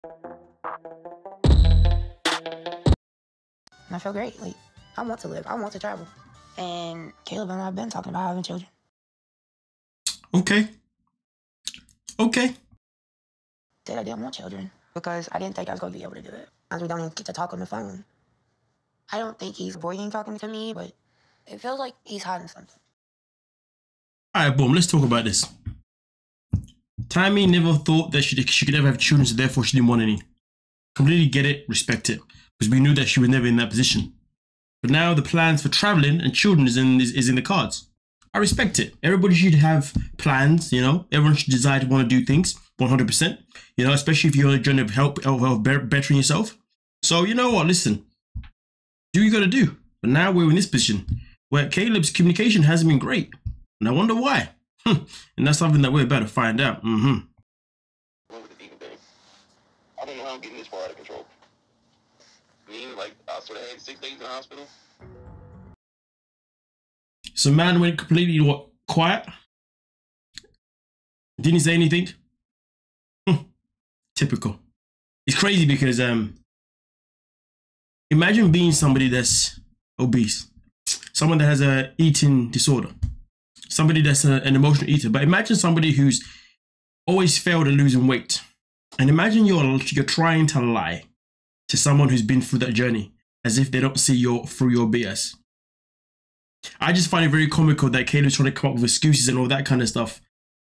And I feel great. Like, I want to live. I want to travel. And Caleb and I have been talking about having children. Okay. Okay. Said I didn't want children because I didn't think I was going to be able to do it. As we don't even get to talk on the phone. I don't think he's avoiding talking to me, but it feels like he's hiding something. All right, boom. Let's talk about this. Tammy never thought that she could ever have children, so therefore she didn't want any. Completely get it, respect it, because we knew that she was never in that position. But now the plans for traveling and children is in the cards. I respect it. Everybody should have plans, you know. Everyone should decide to want to do things 100%, you know, especially if you're on a journey of help bettering yourself. So, you know what, listen, do what you got to do. But now we're in this position where Caleb's communication hasn't been great. And I wonder why. And that's something that we're about to find out. I don't know how I'm getting this far out of control. Like, I sort of had 6 days in the hospital. So man went completely quiet. Didn't say anything. Typical. It's crazy because imagine being somebody that's obese, someone that has a eating disorder, somebody that's an emotional eater. But imagine somebody who's always failed at losing weight, and imagine you're trying to lie to someone who's been through that journey as if they don't see through your BS. I just find it very comical that Caleb's trying to come up with excuses and all that kind of stuff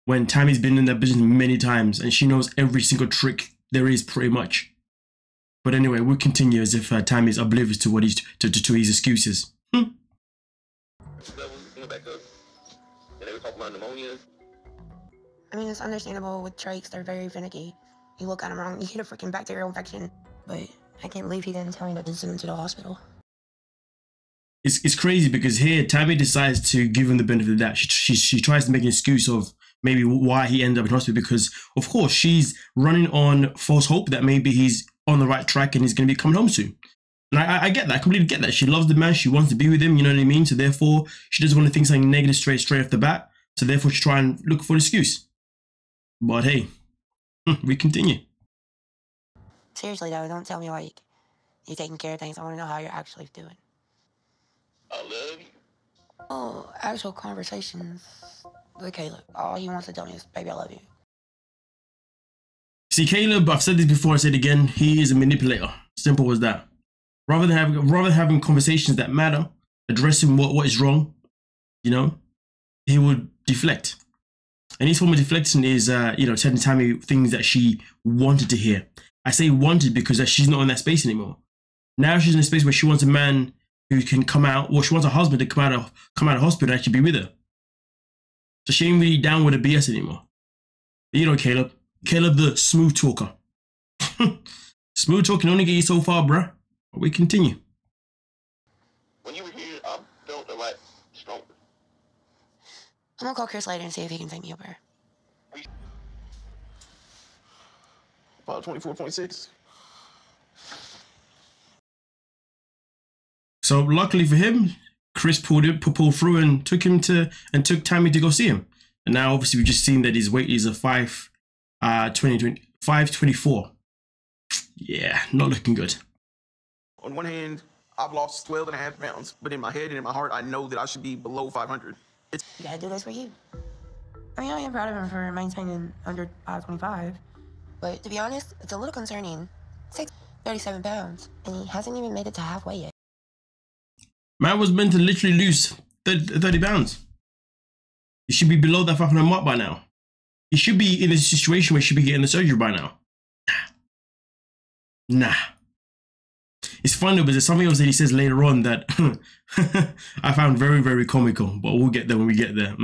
when Tammy's been in that business many times and she knows every single trick there is pretty much. But anyway, we'll continue as if Tammy's oblivious to what to his excuses. Back up. And they were talking about pneumonia. I mean, it's understandable with trachs, they're very finicky. You look at them wrong, you get a freaking bacterial infection. But I can't believe he didn't tell me to send him to the hospital. It's crazy because here Tammy decides to give him the benefit of that. She tries to make an excuse of maybe why he ended up in hospital because, of course, she's running on false hope that maybe he's on the right track and he's going to be coming home soon. And I get that. I completely get that. She loves the man. She wants to be with him. You know what I mean? So therefore, she doesn't want to think something negative straight off the bat. So therefore, she try and look for an excuse. But hey, we continue. Seriously though, don't tell me like you're taking care of things. I want to know how you're actually doing. I love you. Oh, actual conversations with Caleb. All he wants to tell me is, baby, I love you. See, Caleb, I've said this before, I said it again, he is a manipulator. Simple as that. Rather than having conversations that matter, addressing what is wrong, you know, he would deflect. And his form of deflection is, you know, telling Tammy things that she wanted to hear. I say wanted because she's not in that space anymore. Now she's in a space where she wants a man who can come out, or she wants a husband to come out of hospital and actually be with her. So she ain't really down with the BS anymore. You know, Caleb the smooth talker. Smooth talk can only get you so far, bruh. But we continue. When you were here, I felt a lot stronger. I'm gonna call Chris later and see if he can take me over. About 24.6. So luckily for him, Chris pulled through and took Tammy to go see him. And now obviously we've just seen that his weight is a 524. Yeah, not looking good. On one hand, I've lost 12.5 pounds, but in my head and in my heart, I know that I should be below 500. You gotta do this for you. I mean, I am proud of him for maintaining under 525. But to be honest, it's a little concerning. 37 pounds, and he hasn't even made it to halfway yet. Man was meant to literally lose 30 pounds. He should be below that 500 mark by now. He should be in a situation where he should be getting the surgery by now. Nah. It's funny because there's something else that he says later on that I found very, very comical, but we'll get there when we get there.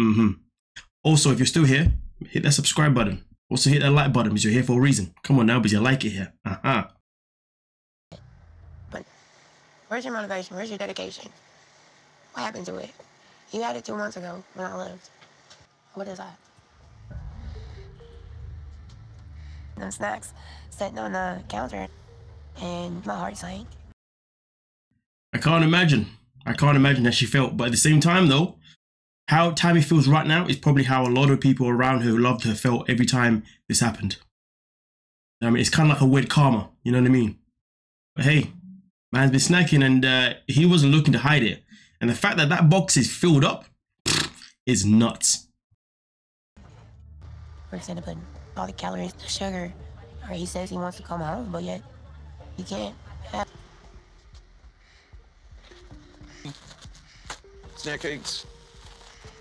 Also, if you're still here, hit that subscribe button. Also hit that like button because you're here for a reason. Come on now, because you like it here. But where's your motivation? Where's your dedication? What happened to it? You had it 2 months ago when I left. What is that? No snacks sitting on the counter, and my heart sank. I can't imagine how she felt. But at the same time, though, how Tammy feels right now is probably how a lot of people around her who loved her felt every time this happened. I mean, it's kind of like a weird karma, you know what I mean? But hey, man's been snacking and he wasn't looking to hide it. And the fact that that box is filled up is nuts. We're instead of putting all the calories, the sugar, or he says he wants to come home, but yet he can't have. Snack cakes,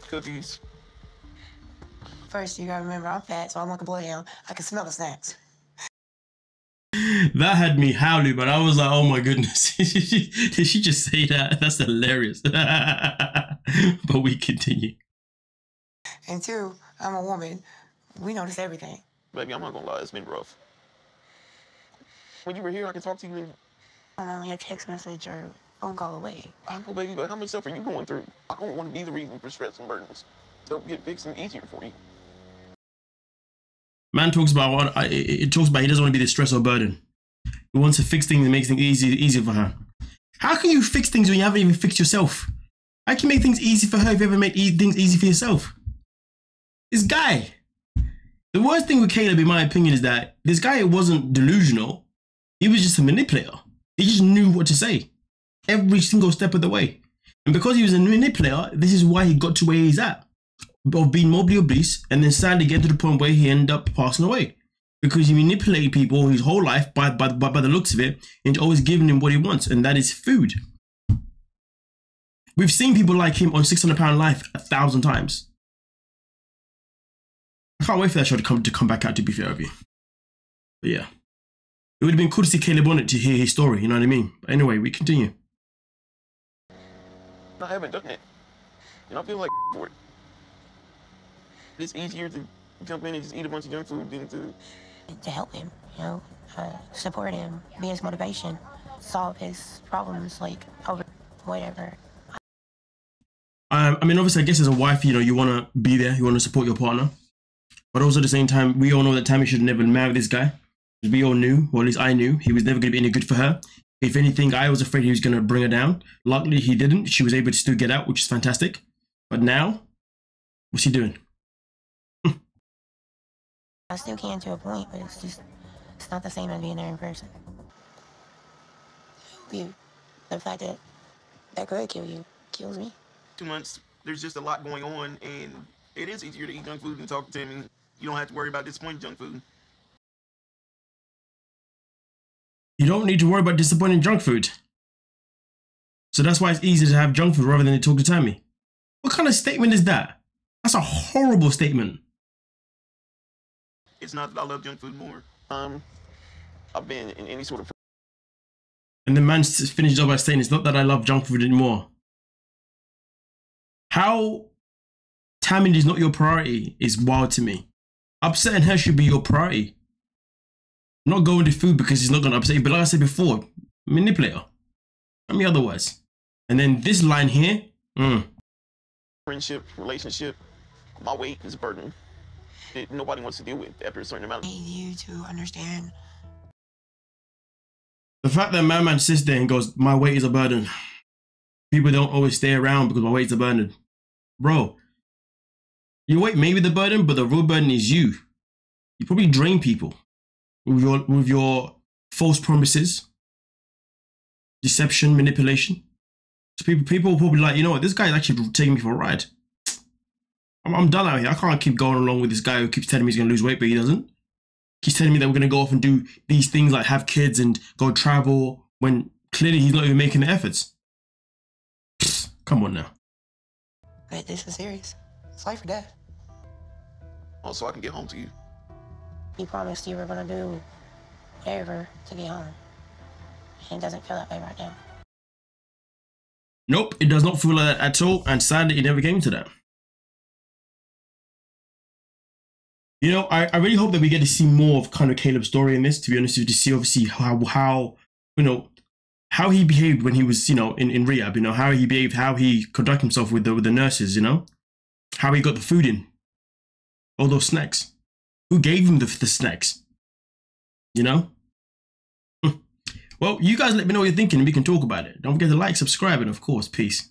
cookies. First, you gotta remember I'm fat, so I'm like a bloodhound. I can smell the snacks. That had me howling, but I was like, oh my goodness. Did she just say that? That's hilarious. But we continue. And two, I'm a woman. We notice everything. Baby, I'm not gonna lie, it's been rough. When you were here, I could talk to you and... I'm only a text message or phone call away. I know, baby, but how much stuff are you going through? I don't want to be the reason for stress and burdens. They'll get fixed and easier for you. Man talks about it talks about he doesn't want to be the stress or burden. He wants to fix things and make things easier for her. How can you fix things when you haven't even fixed yourself? How can you make things easy for her if you haven't made things easy for yourself? This guy. The worst thing with Caleb, in my opinion, is that this guy wasn't delusional. He was just a manipulator. He just knew what to say every single step of the way. And because he was a manipulator, this is why he got to where he's at. Of being morbidly obese and then sadly get to the point where he ended up passing away. Because he manipulated people his whole life by the looks of it into always giving him what he wants, and that is food. We've seen people like him on 600 Pound Life 1,000 times. I can't wait for that show to come back out, to be fair with you. But yeah. It would have been cool to see Caleb on it to hear his story, you know what I mean? But anyway, we continue. I haven't done it. And I feel like for it. It's easier to jump in and just eat a bunch of junk food than To help him, you know, support him, be his motivation, solve his problems, like, over whatever. I mean, obviously, I guess as a wife, you know, you want to be there, you want to support your partner. But also at the same time, we all know that Tammy should never marry this guy. We all knew, or at least I knew, he was never going to be any good for her. If anything, I was afraid he was going to bring her down. Luckily, he didn't. She was able to still get out, which is fantastic. But now, what's he doing? I still can to a point, but it's not the same as being there in person. The fact that that could kill you kills me. 2 months, there's just a lot going on, and it is easier to eat junk food than talk to Tammy. You don't have to worry about disappointing junk food. You don't need to worry about disappointing junk food. So that's why it's easier to have junk food rather than to talk to Tammy. What kind of statement is that? That's a horrible statement. It's not that I love junk food more. I've been in any sort of... And the man finished up by saying, it's not that I love junk food anymore. How Tammy is not your priority is wild to me. Upsetting her should be your priority. Not going to food because he's not going to upset you. But like I said before, manipulator. I mean, otherwise. And then this line here. Friendship, relationship, my weight is a burden. Nobody wants to deal with after a certain amount. I need you to understand. The fact that man sits there and goes, my weight is a burden. People don't always stay around because my weight is a burden. Bro, your weight may be the burden, but the real burden is you. You probably drain people with your false promises, deception, manipulation. So people will probably like, you know what, this guy is actually taking me for a ride. I'm done out here. I can't keep going along with this guy who keeps telling me he's going to lose weight, but he doesn't. He's telling me that we're going to go off and do these things like have kids and go travel when clearly he's not even making the efforts. Psst, come on now. But this is serious. It's life or death. Oh, so I can get home to you. You promised you were going to do whatever to get home. And it doesn't feel that way right now. Nope, it does not feel like that at all. And sadly, it never came to that. You know, I really hope that we get to see more of kind of Caleb's story in this, to be honest with you, to see obviously how you know, how he behaved when he was, you know, in rehab, you know, how he behaved, how he conducted himself with the nurses, you know, how he got the food in, all those snacks. Who gave him the snacks? You know? Well, you guys let me know what you're thinking and we can talk about it. Don't forget to like, subscribe, and of course, peace.